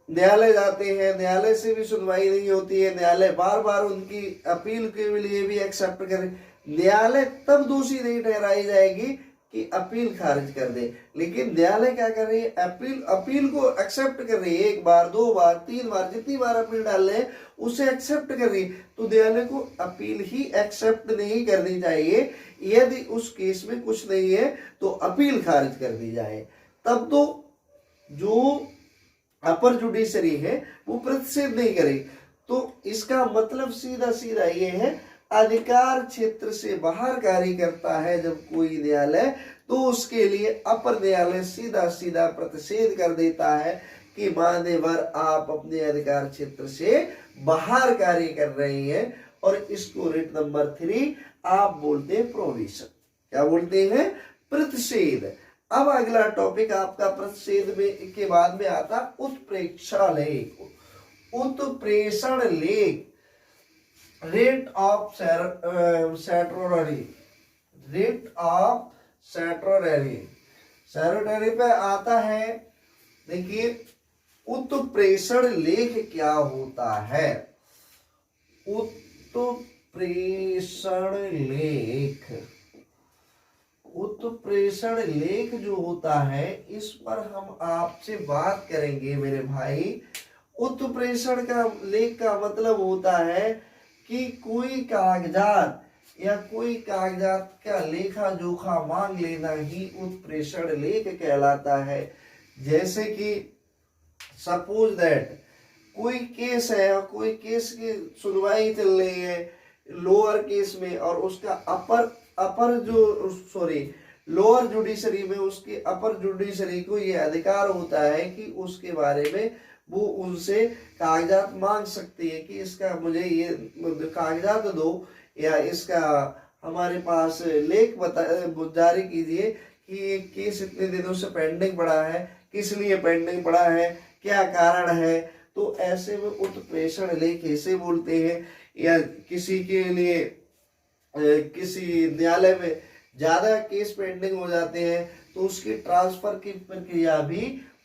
न्यायालय जाते हैं, न्यायालय से भी सुनवाई नहीं होती है, न्यायालय बार बार उनकी अपील के लिए भी एक्सेप्ट करे। न्यायालय तब दोषी नहीं ठहराई जाएगी कि अपील खारिज कर दे, लेकिन न्यायालय क्या कर रही है, अपील को एक्सेप्ट कर रही है। एक बार, दो बार, तीन बार, जितनी बार अपील डाल रहे हैं उसे एक्सेप्ट कर रही है। तो न्यायालय को अपील ही एक्सेप्ट नहीं करनी चाहिए। यदि उस केस में कुछ नहीं है तो अपील खारिज कर दी जाए, तब तो जो अपर जुडिशरी है वो प्रतिषेध नहीं करेगी। तो इसका मतलब सीधा सीधा ये है, अधिकार क्षेत्र से बाहर कार्य करता है जब कोई न्यायालय, तो उसके लिए अपर न्यायालय सीधा सीधा प्रतिषेध कर देता है कि मान्यवर आप अपने अधिकार क्षेत्र से बाहर कार्य कर रहे हैं। और इसको रिट नंबर 3 आप बोलते हैं प्रोविजन। क्या बोलते हैं, प्रतिषेध। अब अगला टॉपिक आपका प्रतिषेध में के बाद में आता उत्प्रेक्षण लेख। उत्प्रेषण लेख, रेट ऑफ सैटरडरी, रेट ऑफ सैटरडरी, सैटरडरी पे आता है। देखिए उत्प्रेषण लेख क्या होता है। उत्प्रेषण लेख, उत्प्रेषण लेख जो होता है, इस पर हम आपसे बात करेंगे मेरे भाई। उत्प्रेषण का लेख का मतलब होता है कि कोई कागजात या कोई कागजात का लेखा जोखा मांग लेना ही उत्प्रेषण लेख कहलाता है। जैसे कि सपोज दैट कोई केस है, कोई केस की सुनवाई चल रही है लोअर केस में, और उसका लोअर जुडिशरी में उसके अपर जुडिशरी को ये अधिकार होता है कि उसके बारे में वो उनसे कागजात मांग सकती है कि इसका मुझे ये कागजात दो, या इसका हमारे पास लेख जारी कीजिए कि ये केस इतने दिनों से पेंडिंग पड़ा है, किस लिए पेंडिंग पड़ा है, क्या कारण है। तो ऐसे में उत्प्रेषण लेख ऐसे बोलते हैं। या किसी के लिए किसी न्यायालय में ज्यादा केस पेंडिंग हो जाते हैं तो उसकी ट्रांसफर की प्रक्रिया भी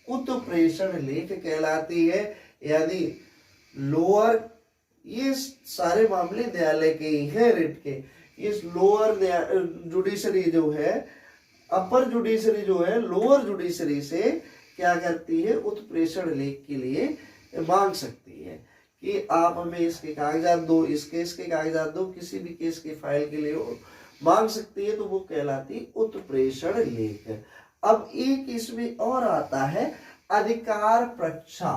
उत्प्रेषण लेख कहलाती है। यानी लोअर, ये सारे मामले न्यायालय के ही हैं रिट के। ये लोअर जुडिशरी जो है, अपर जुडिशरी जो है लोअर जुडिशरी से क्या करती है, उत्प्रेषण लेख के लिए मांग सकती है कि आप हमें इसके कागजात दो, इस केस के कागजात दो, किसी भी केस की फाइल के लिए मांग सकती है। तो वो कहलाती उत्प्रेषण लेख। अब एक इसमें और आता है अधिकार प्रक्षा।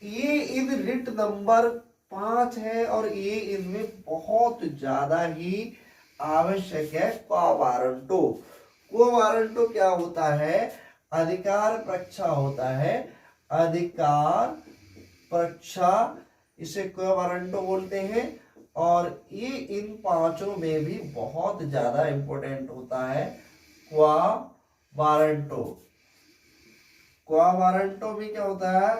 ये इन रिट नंबर 5 है और ये इनमें बहुत ज्यादा ही आवश्यक है। क्वा वारंटो, क्वा वारंटो क्या होता है, अधिकार प्रक्षा होता है। अधिकार प्रक्षा, इसे क्वा वारंटो बोलते हैं। और ये इन पांचों में भी बहुत ज्यादा इंपॉर्टेंट होता है क्वा वारंटो। क्वा वारंटो में क्या होता है,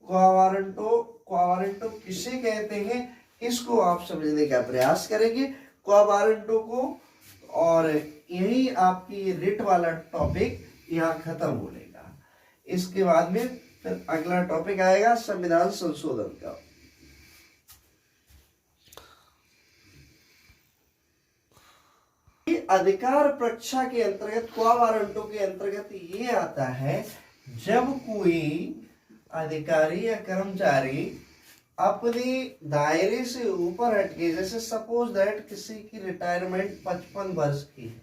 क्वा वारंटो किसे कहते हैं, इसको आप समझने का प्रयास करेंगे क्वा वारंटो को। और यही आपकी रिट वाला टॉपिक यहाँ खत्म हो जाएगा। इसके बाद में फिर अगला टॉपिक आएगा संविधान संशोधन का। अधिकार प्रक्षा के अंतर्गत, क्वा वारंटो के अंतर्गत ये आता है जब कोई अधिकारी या कर्मचारी अपने दायरे से ऊपर हटके, जैसे सपोज दैट किसी की रिटायरमेंट 55 वर्ष की है,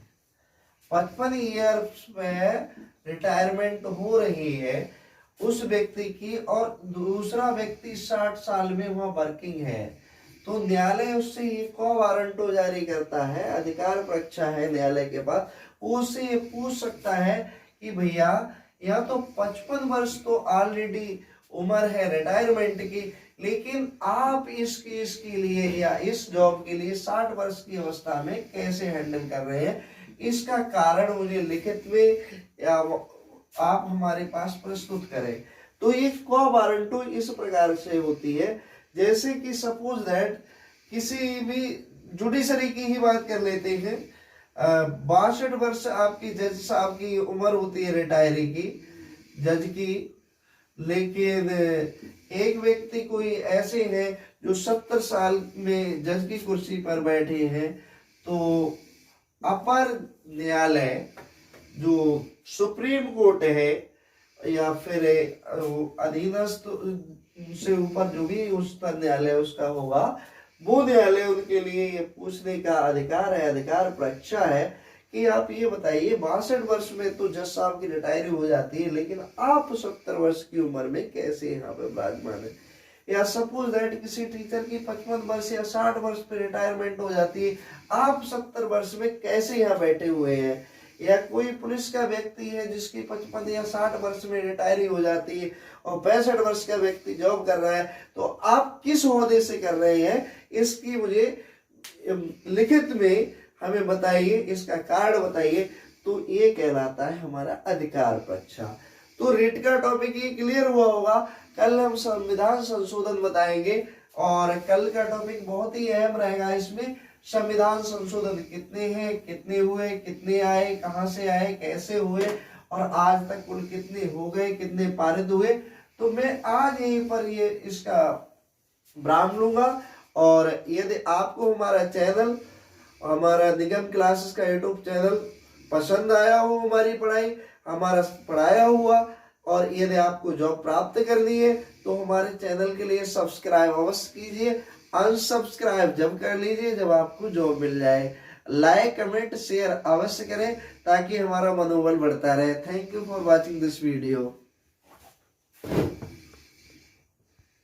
55 ईयर्स में रिटायरमेंट हो रही है उस व्यक्ति की, और दूसरा व्यक्ति 60 साल में वह वर्किंग है, तो न्यायालय उससे ये क्वा वारंटो जारी करता है। अधिकार प्रक्षा है न्यायालय के पास, वो उससे ये पूछ सकता है कि भैया या तो 55 वर्ष तो ऑलरेडी उम्र है रिटायरमेंट की, लेकिन आप इसके लिए या इस जॉब के लिए 60 वर्ष की अवस्था में कैसे हैंडल कर रहे हैं, इसका कारण मुझे लिखित में या आप हमारे पास प्रस्तुत करें। तो ये कोवारंटो इस प्रकार से होती है, जैसे कि सपोज दैट किसी भी जुडिशरी की ही बात कर लेते हैं, 62 वर्ष आपकी जज साहब की उम्र होती है रिटायरी की, जज की, लेकिन एक व्यक्ति कोई ऐसे हैं जो 70 साल में जज की कुर्सी पर बैठे हैं, तो अपर न्यायालय जो सुप्रीम कोर्ट है या फिर अधीनस्थ से ऊपर जो भी उसका न्यायालय उसका होगा, वो न्यायालय उनके लिए ये पूछने का अधिकार है, अधिकार परीक्षा है कि आप ये बताइए 62 वर्ष में तो जज साहब की रिटायरी हो जाती है, लेकिन आप 70 वर्ष की उम्र में कैसे यहाँ पे विराजमान है। या सपोज दैट किसी टीचर की 55 वर्ष या 60 वर्ष पे रिटायरमेंट हो जाती है, आप 70 वर्ष में कैसे यहाँ बैठे हुए हैं। या कोई पुलिस का व्यक्ति है जिसकी 55 या 60 वर्ष में रिटायरी हो जाती है और 65 वर्ष का व्यक्ति जॉब कर रहा है, तो आप किस ओहदे से कर रहे हैं, इसकी मुझे लिखित में हमें बताइए, इसका कारण बताइए। तो ये कहलाता है हमारा अधिकार परीक्षा। तो रिट का टॉपिक ये क्लियर हुआ होगा। कल हम संविधान संशोधन बताएंगे और कल का टॉपिक बहुत ही अहम रहेगा। इसमें संविधान संशोधन कितने हैं, कितने हुए, कितने आए, कहां से आए, कैसे हुए और आज तक कुल कितने हो गए, कितने पारित हुए। तो मैं आज यहीं पर ये इसका ब्रांड लूंगा। और यदि आपको हमारा चैनल, हमारा निगम क्लासेस का यूट्यूब चैनल पसंद आया हो, हमारी पढ़ाई, हमारा पढ़ाया हुआ, और यदि आपको जॉब प्राप्त करनी है तो हमारे चैनल के लिए सब्सक्राइब अवश्य कीजिए। अनसब्सक्राइब जब कर लीजिए जब आपको जॉब मिल जाए। लाइक, कमेंट, शेयर अवश्य करें ताकि हमारा मनोबल बढ़ता रहे। Thank you for watching this video.